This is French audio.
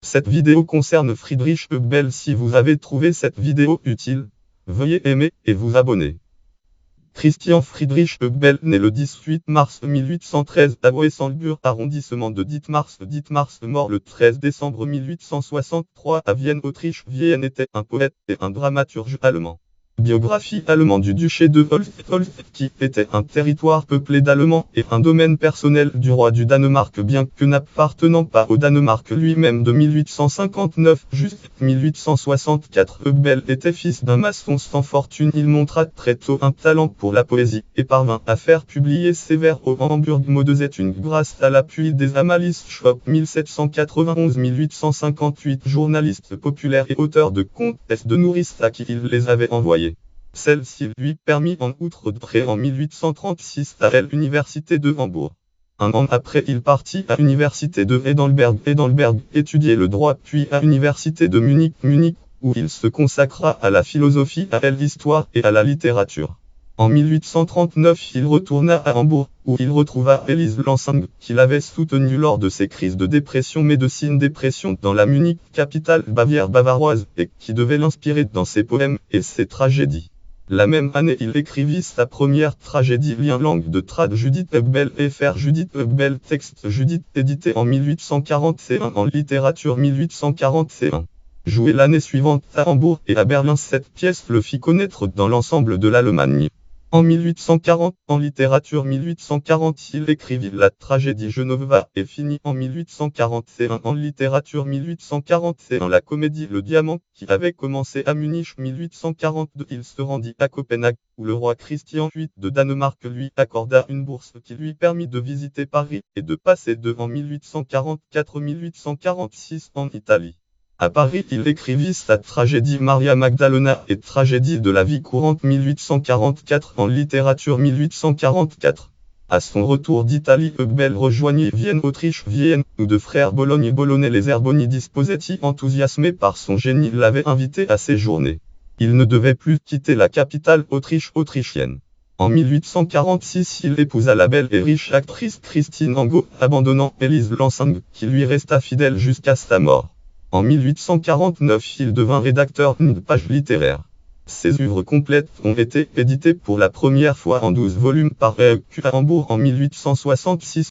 Cette vidéo concerne Friedrich Hubel. Si vous avez trouvé cette vidéo utile, veuillez aimer et vous abonner. Christian Friedrich Hubel, né le 18 mars 1813 à Weissenburg, arrondissement de Dithmarse, mort le 13 décembre 1863 à Vienne, Autriche. Vienne était un poète et un dramaturge allemand. Biographie allemande du duché de Wolf, qui était un territoire peuplé d'Allemands et un domaine personnel du roi du Danemark, bien que n'appartenant pas au Danemark lui-même. De 1859 jusqu'à 1864, Hubel était fils d'un maçon sans fortune. Il montra très tôt un talent pour la poésie et parvint à faire publier ses vers au Hamburg Modezeitung grâce à l'appui des Amalis Schwab. 1791-1858, journaliste populaire et auteur de contes de nourrice à qui il les avait envoyés. Celle-ci lui permit en outre d'entrer en 1836 à l'université de Hambourg. Un an après, il partit à l'université de Heidelberg, étudier le droit, puis à l'université de Munich, où il se consacra à la philosophie, à l'histoire et à la littérature. En 1839, il retourna à Hambourg, où il retrouva Elise Lansing, qu'il avait soutenue lors de ses crises de dépression, dépression dans la Munich, capitale bavaroise, et qui devait l'inspirer dans ses poèmes et ses tragédies. La même année, il écrivit sa première tragédie, Lien langue de trad, Judith Hubel, fr. Judith Hubel, texte Judith, édité en 1841 en littérature. 1841. Joué l'année suivante à Hambourg et à Berlin, cette pièce le fit connaître dans l'ensemble de l'Allemagne. En 1840, en littérature. 1840, il écrivit la tragédie Genova et finit en 1841 en littérature. 1841, la comédie Le Diamant, qui avait commencé à Munich. 1842, il se rendit à Copenhague, où le roi Christian VIII de Danemark lui accorda une bourse qui lui permit de visiter Paris et de passer en 1844-1846 en Italie. À Paris, il écrivit sa tragédie Maria Magdalena et tragédie de la vie courante. 1844 en littérature. 1844. À son retour d'Italie, Hubel rejoignit Vienne, Autriche. Vienne, où deux frères Bologne les Erboni Disposetti, enthousiasmés par son génie, l'avaient invité à séjourner. Il ne devait plus quitter la capitale autrichienne. En 1846, il épousa la belle et riche actrice Christine Angot, abandonnant Elise Lansing, qui lui resta fidèle jusqu'à sa mort. En 1849, il devint rédacteur d'une page littéraire. Ses œuvres complètes ont été éditées pour la première fois en 12 volumes par EQ à Hambourg en 1866.